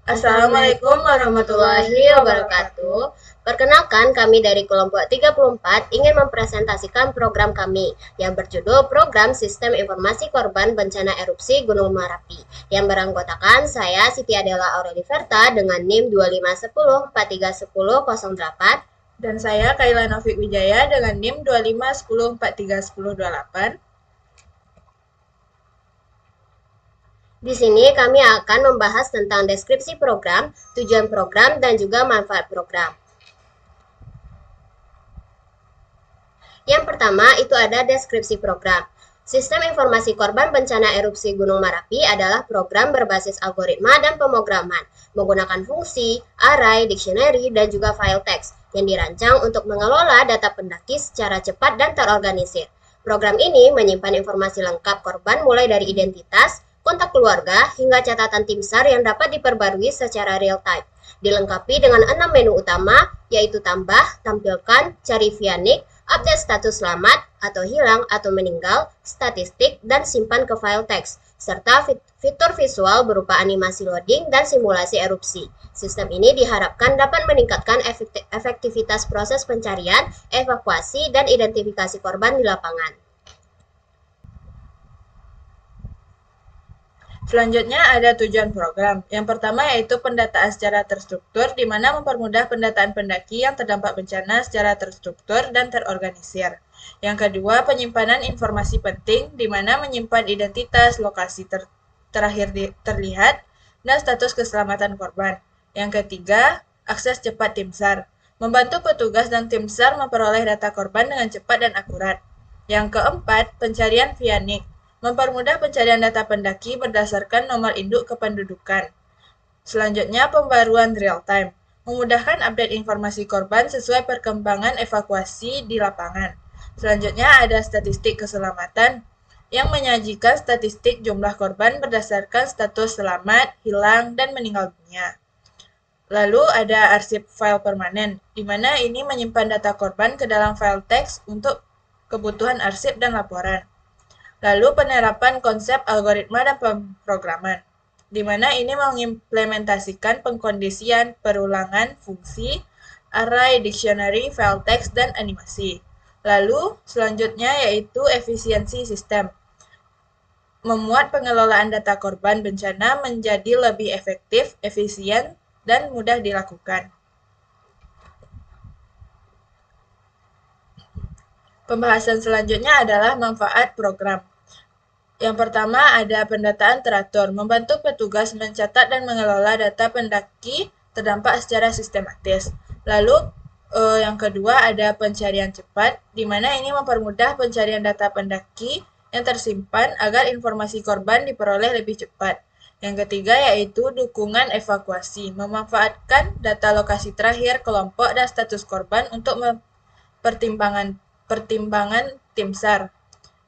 Assalamualaikum warahmatullahi wabarakatuh. Perkenalkan, kami dari kelompok 34 ingin mempresentasikan program kami yang berjudul Program Sistem Informasi Korban Bencana Erupsi Gunung Merapi yang beranggotakan saya Siti Adela Aureliverta dengan NIM 2510431008 Dan saya Kaila Novik Wijaya dengan NIM 2510431028. Di sini kami akan membahas tentang deskripsi program, tujuan program, dan juga manfaat program. Yang pertama itu ada deskripsi program. Sistem Informasi Korban Bencana Erupsi Gunung Merapi adalah program berbasis algoritma dan pemrograman menggunakan fungsi, array, dictionary, dan juga file text yang dirancang untuk mengelola data pendaki secara cepat dan terorganisir. Program ini menyimpan informasi lengkap korban mulai dari identitas, kontak keluarga, hingga catatan tim SAR yang dapat diperbarui secara real time. Dilengkapi dengan 6 menu utama, yaitu tambah, tampilkan, cari via nick, update status selamat atau hilang atau meninggal, statistik, dan simpan ke file teks, serta fitur visual berupa animasi loading dan simulasi erupsi. Sistem ini diharapkan dapat meningkatkan efektivitas proses pencarian, evakuasi, dan identifikasi korban di lapangan. Selanjutnya ada tujuan program. Yang pertama yaitu pendataan secara terstruktur, di mana mempermudah pendataan pendaki yang terdampak bencana secara terstruktur dan terorganisir. Yang kedua, penyimpanan informasi penting, di mana menyimpan identitas, lokasi terakhir terlihat, dan status keselamatan korban. Yang ketiga, akses cepat tim SAR, membantu petugas dan tim SAR memperoleh data korban dengan cepat dan akurat. Yang keempat, pencarian via NIK, mempermudah pencarian data pendaki berdasarkan nomor induk kependudukan. Selanjutnya, pembaruan real time, memudahkan update informasi korban sesuai perkembangan evakuasi di lapangan. Selanjutnya ada statistik keselamatan yang menyajikan statistik jumlah korban berdasarkan status selamat, hilang, dan meninggal dunia. Lalu ada arsip file permanen, di mana ini menyimpan data korban ke dalam file teks untuk kebutuhan arsip dan laporan. Lalu penerapan konsep algoritma dan pemrograman, di mana ini mengimplementasikan pengkondisian, perulangan, fungsi, array, dictionary, file text, dan animasi. Lalu selanjutnya yaitu efisiensi sistem, memuat pengelolaan data korban bencana menjadi lebih efektif, efisien, dan mudah dilakukan. Pembahasan selanjutnya adalah manfaat program. Yang pertama ada pendataan teratur, membantu petugas mencatat dan mengelola data pendaki terdampak secara sistematis. Lalu yang kedua ada pencarian cepat, di mana ini mempermudah pencarian data pendaki yang tersimpan agar informasi korban diperoleh lebih cepat. Yang ketiga yaitu dukungan evakuasi, memanfaatkan data lokasi terakhir, kelompok, dan status korban untuk pertimbangan tim SAR.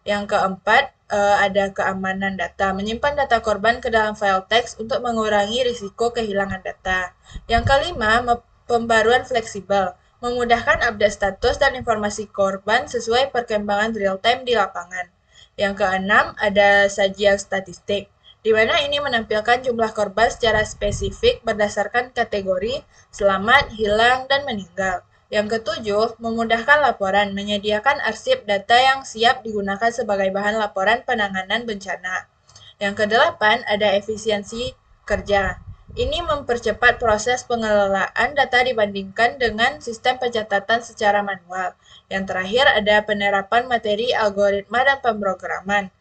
Yang keempat, ada keamanan data, menyimpan data korban ke dalam file teks untuk mengurangi risiko kehilangan data. Yang kelima, pembaruan fleksibel, memudahkan update status dan informasi korban sesuai perkembangan real time di lapangan. Yang keenam, ada sajian statistik, di mana ini menampilkan jumlah korban secara spesifik berdasarkan kategori selamat, hilang, dan meninggal. Yang ketujuh, memudahkan laporan, menyediakan arsip data yang siap digunakan sebagai bahan laporan penanganan bencana. Yang kedelapan, ada efisiensi kerja. Ini mempercepat proses pengelolaan data dibandingkan dengan sistem pencatatan secara manual. Yang terakhir, ada penerapan materi algoritma dan pemrograman,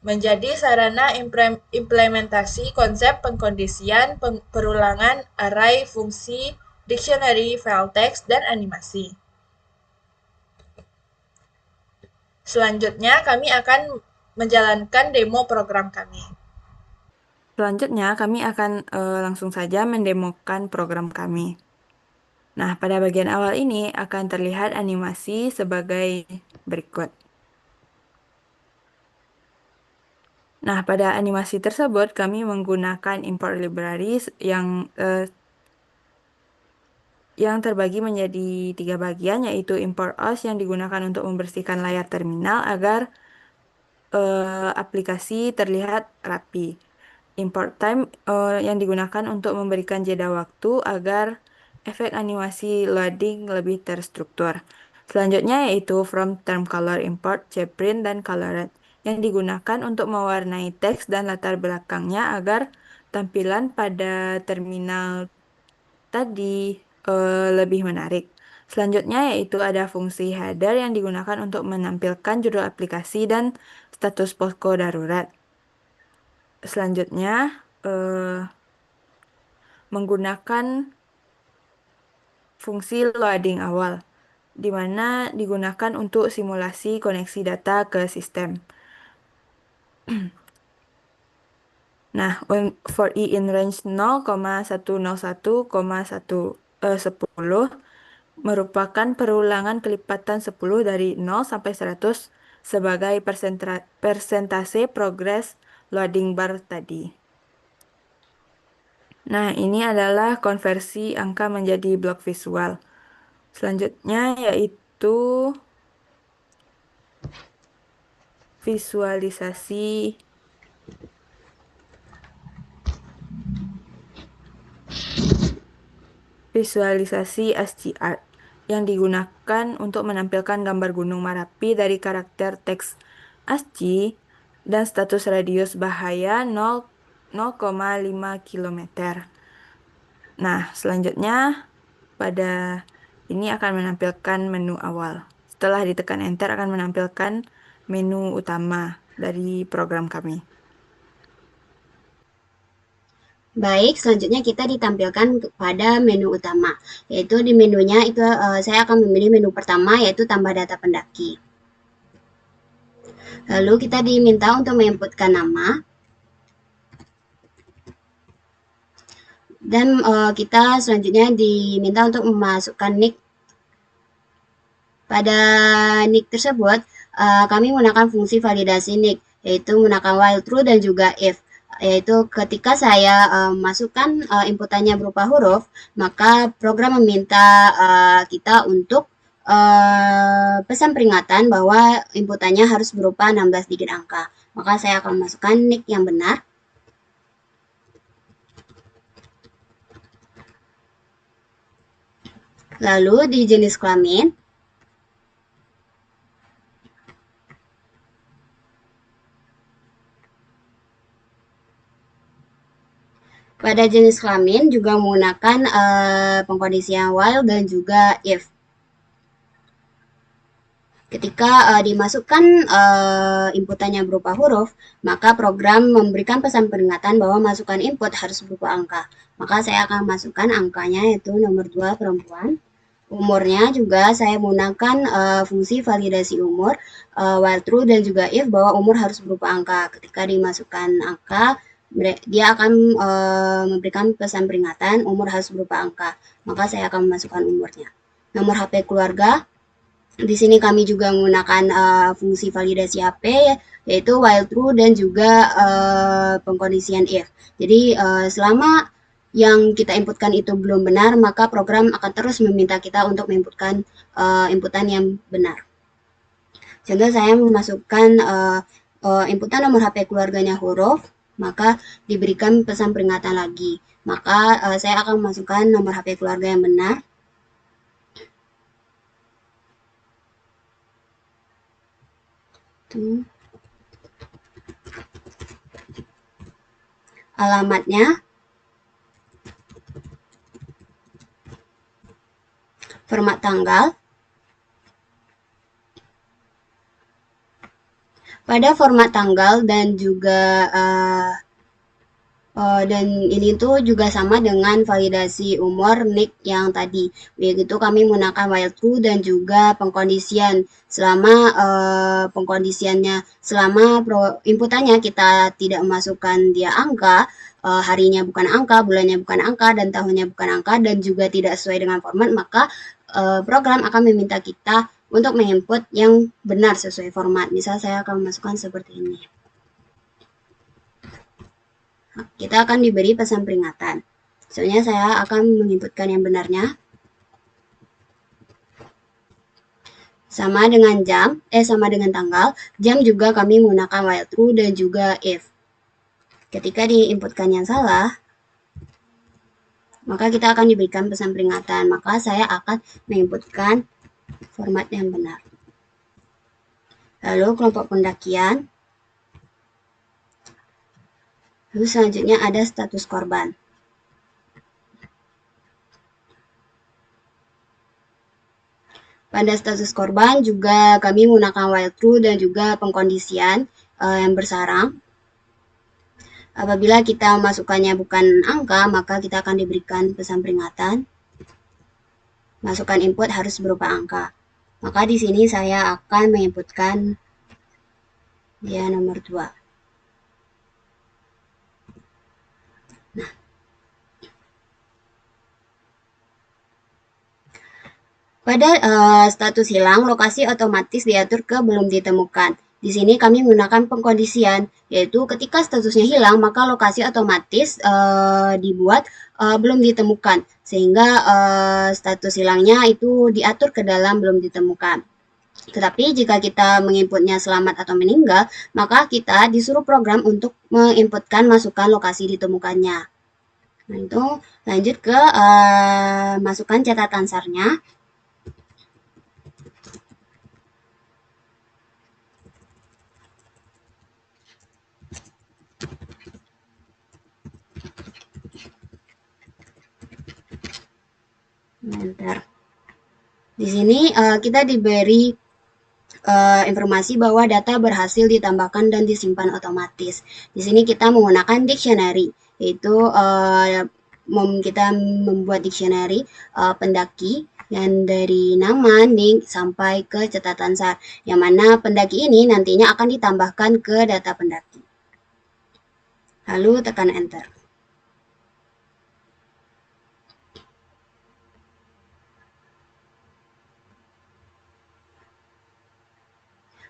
menjadi sarana implementasi konsep pengkondisian, perulangan, array, fungsi, dictionary, file text, dan animasi. Selanjutnya, kami akan menjalankan demo program kami. Selanjutnya, kami akan langsung saja mendemokan program kami. Nah, pada bagian awal ini akan terlihat animasi sebagai berikut. Nah, pada animasi tersebut kami menggunakan import libraries yang terbagi menjadi 3 bagian, yaitu import OS yang digunakan untuk membersihkan layar terminal agar aplikasi terlihat rapi. Import time yang digunakan untuk memberikan jeda waktu agar efek animasi loading lebih terstruktur. Selanjutnya yaitu from term color import, cheprint, dan colored yang digunakan untuk mewarnai teks dan latar belakangnya agar tampilan pada terminal tadi lebih menarik. Selanjutnya yaitu ada fungsi header yang digunakan untuk menampilkan judul aplikasi dan status posko darurat. Selanjutnya menggunakan fungsi loading awal, di mana digunakan untuk simulasi koneksi data ke sistem. Nah, for i in range 0,101,10 merupakan perulangan kelipatan 10 dari 0 sampai 100 sebagai persentase progres loading bar tadi. Nah, ini adalah konversi angka menjadi blok visual. Selanjutnya yaitu visualisasi ASCII art yang digunakan untuk menampilkan gambar Gunung Merapi dari karakter teks ASCII dan status radius bahaya 0,5 km. Nah, selanjutnya pada ini akan menampilkan menu awal. Setelah ditekan enter akan menampilkan menu utama dari program kami. Baik, selanjutnya kita ditampilkan kepada menu utama, yaitu di menunya itu saya akan memilih menu pertama yaitu tambah data pendaki. Lalu kita diminta untuk menginputkan nama dan kita selanjutnya diminta untuk memasukkan nick. Pada nick tersebut kami menggunakan fungsi validasi nick, yaitu menggunakan while true dan juga if. Yaitu ketika saya masukkan inputannya berupa huruf, maka program meminta kita untuk pesan peringatan bahwa inputannya harus berupa 16 digit angka. Maka saya akan masukkan nick yang benar. Lalu di jenis kelamin, pada jenis kelamin juga menggunakan pengkondisian while dan juga if. Ketika dimasukkan inputannya berupa huruf, maka program memberikan pesan peringatan bahwa masukan input harus berupa angka. Maka saya akan masukkan angkanya yaitu nomor 2 perempuan. Umurnya juga saya menggunakan fungsi validasi umur, while true dan juga if bahwa umur harus berupa angka. Ketika dimasukkan angka, dia akan memberikan pesan peringatan umur harus berupa angka. Maka saya akan memasukkan umurnya. Nomor HP keluarga, di sini kami juga menggunakan fungsi validasi HP yaitu while true dan juga pengkondisian if. Jadi selama yang kita inputkan itu belum benar, maka program akan terus meminta kita untuk menginputkan inputan yang benar. Contoh saya memasukkan inputan nomor HP keluarganya huruf, maka diberikan pesan peringatan lagi. Maka saya akan memasukkan nomor HP keluarga yang benar. Alamatnya, format tanggal. Pada format tanggal dan juga dan ini tuh juga sama dengan validasi umur nick yang tadi. Begitu kami menggunakan while true dan juga pengkondisian selama pengkondisiannya selama inputannya kita tidak memasukkan dia angka, harinya bukan angka, bulannya bukan angka, dan tahunnya bukan angka, dan juga tidak sesuai dengan format, maka program akan meminta kita untuk menginput yang benar sesuai format. Misal saya akan memasukkan seperti ini. Kita akan diberi pesan peringatan. Soalnya saya akan menginputkan yang benarnya. Sama dengan sama dengan tanggal. Jam juga kami menggunakan while true dan juga if. Ketika diinputkan yang salah, maka kita akan diberikan pesan peringatan. Maka saya akan menginputkan format yang benar. Lalu kelompok pendakian. Lalu selanjutnya ada status korban. Pada status korban juga kami menggunakan while true dan juga pengkondisian yang bersarang. Apabila kita masukkannya bukan angka, maka kita akan diberikan pesan peringatan. Masukkan input harus berupa angka. Maka di sini saya akan menginputkan dia nomor 2. Nah, pada status hilang, lokasi otomatis diatur ke belum ditemukan. Di sini kami menggunakan pengkondisian, yaitu ketika statusnya hilang, maka lokasi otomatis dibuat belum ditemukan, sehingga status hilangnya itu diatur ke dalam belum ditemukan. Tetapi jika kita menginputnya selamat atau meninggal, maka kita disuruh program untuk menginputkan masukan lokasi ditemukannya. Nah, itu lanjut ke masukkan catatan SAR-nya. Enter. Di sini kita diberi informasi bahwa data berhasil ditambahkan dan disimpan otomatis. Di sini kita menggunakan dictionary, yaitu kita membuat dictionary pendaki yang dari nama, nick, sampai ke catatan SAR, yang mana pendaki ini nantinya akan ditambahkan ke data pendaki. Lalu tekan enter.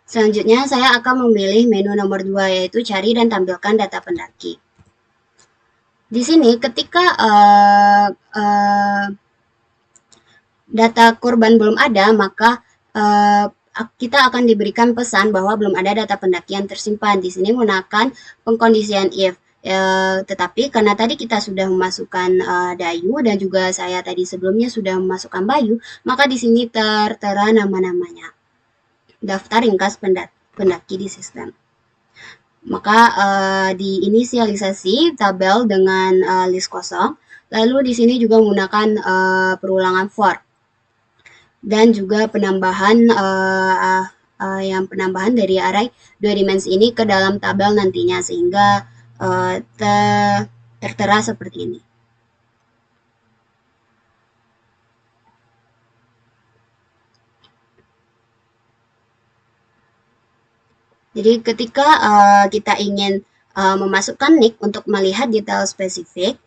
Selanjutnya, saya akan memilih menu nomor 2, yaitu cari dan tampilkan data pendaki. Di sini, ketika data korban belum ada, maka kita akan diberikan pesan bahwa belum ada data pendaki yang tersimpan. Di sini menggunakan pengkondisian if. Tetapi karena tadi kita sudah memasukkan Dayu dan juga saya tadi sebelumnya sudah memasukkan Bayu, maka di sini tertera nama-namanya. Daftar ringkas pendaki di sistem. Maka diinisialisasi tabel dengan list kosong. Lalu di sini juga menggunakan perulangan for dan juga penambahan penambahan dari array 2 dimensi ini ke dalam tabel nantinya, sehingga tertera seperti ini. Jadi ketika kita ingin memasukkan nick untuk melihat detail spesifik,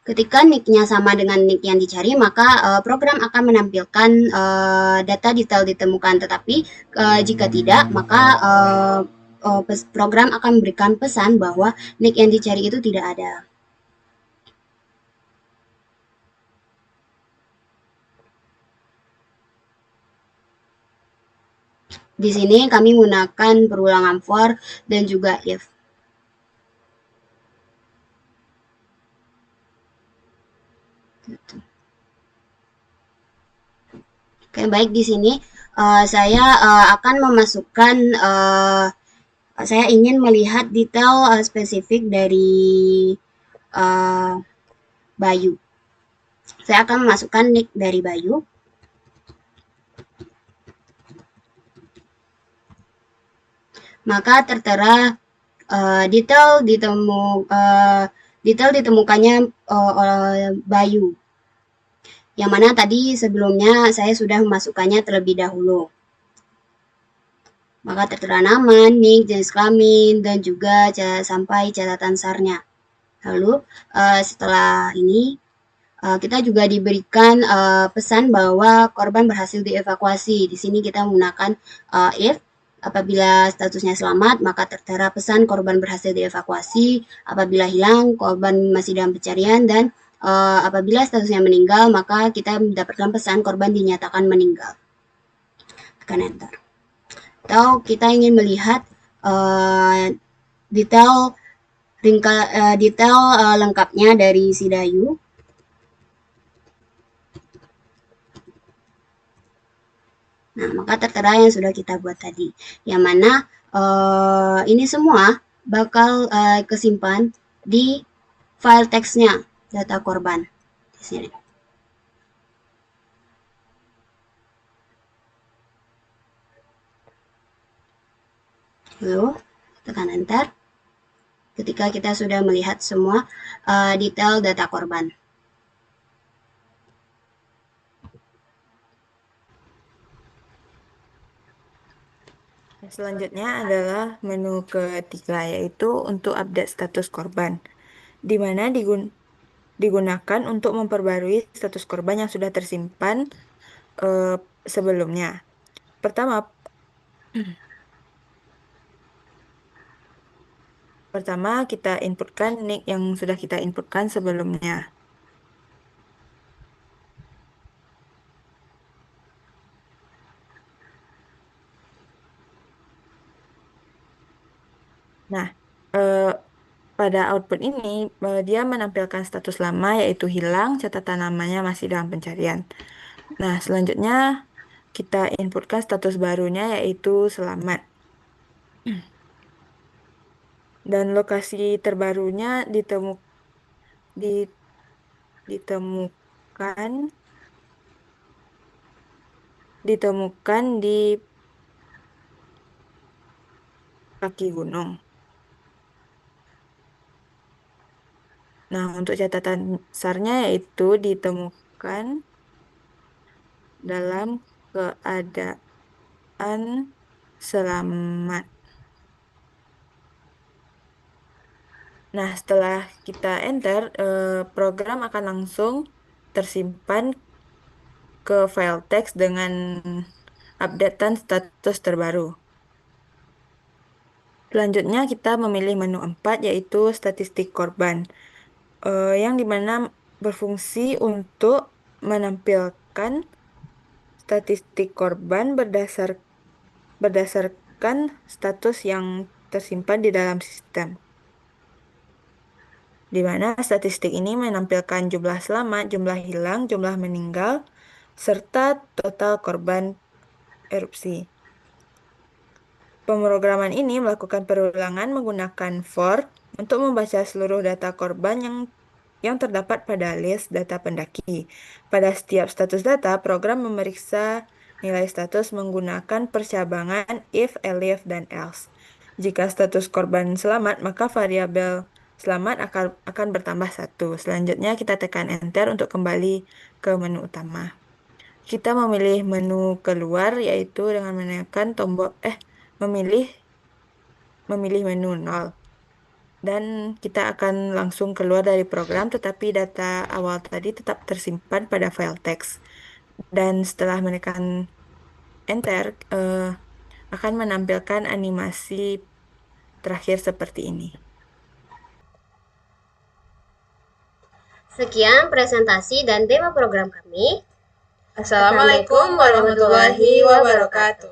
ketika nick-nya sama dengan nick yang dicari, maka program akan menampilkan data detail ditemukan. Tetapi jika tidak, maka program akan memberikan pesan bahwa nick yang dicari itu tidak ada. Di sini kami menggunakan perulangan for dan juga if. Oke, baik, di sini saya akan memasukkan saya ingin melihat detail spesifik dari Bayu. Saya akan memasukkan nick dari Bayu. Maka tertera detail ditemukannya Bayu, yang mana tadi sebelumnya saya sudah memasukkannya terlebih dahulu. Maka tertera nama, nick, jenis kelamin, dan juga sampai catatan SAR-nya. Lalu setelah ini kita juga diberikan pesan bahwa korban berhasil dievakuasi. Di sini kita menggunakan if. Apabila statusnya selamat, maka tertera pesan korban berhasil dievakuasi. Apabila hilang, korban masih dalam pencarian. Dan apabila statusnya meninggal, maka kita mendapatkan pesan korban dinyatakan meninggal. Tekan enter. Atau kita ingin melihat detail detail lengkapnya dari si Dayu. Nah, maka tertera yang sudah kita buat tadi, yang mana ini semua bakal kesimpan di file teksnya data korban di sini. Lalu tekan enter ketika kita sudah melihat semua detail data korban. Selanjutnya adalah menu ketiga, yaitu untuk update status korban, di mana digunakan untuk memperbarui status korban yang sudah tersimpan sebelumnya. Pertama, kita inputkan nick yang sudah kita inputkan sebelumnya. Nah, pada output ini dia menampilkan status lama yaitu hilang, catatan namanya masih dalam pencarian. Nah, selanjutnya kita inputkan status barunya yaitu selamat. Dan lokasi terbarunya ditemukan di kaki gunung. Nah, untuk catatan SAR-nya yaitu ditemukan dalam keadaan selamat. Nah, setelah kita enter, program akan langsung tersimpan ke file teks dengan updatean status terbaru. Selanjutnya kita memilih menu 4 yaitu statistik korban, yang dimana berfungsi untuk menampilkan statistik korban berdasarkan status yang tersimpan di dalam sistem. Di mana statistik ini menampilkan jumlah selamat, jumlah hilang, jumlah meninggal, serta total korban erupsi. Pemrograman ini melakukan perulangan menggunakan for untuk membaca seluruh data korban yang terdapat pada list data pendaki. Pada setiap status data, program memeriksa nilai status menggunakan percabangan if, elif, dan else. Jika status korban selamat, maka variabel selamat akan bertambah 1. Selanjutnya kita tekan enter untuk kembali ke menu utama. Kita memilih menu keluar yaitu dengan menekan tombol memilih menu 0. Dan kita akan langsung keluar dari program, tetapi data awal tadi tetap tersimpan pada file teks. Dan setelah menekan enter, akan menampilkan animasi terakhir seperti ini. Sekian presentasi dan demo program kami. Assalamualaikum warahmatullahi wabarakatuh.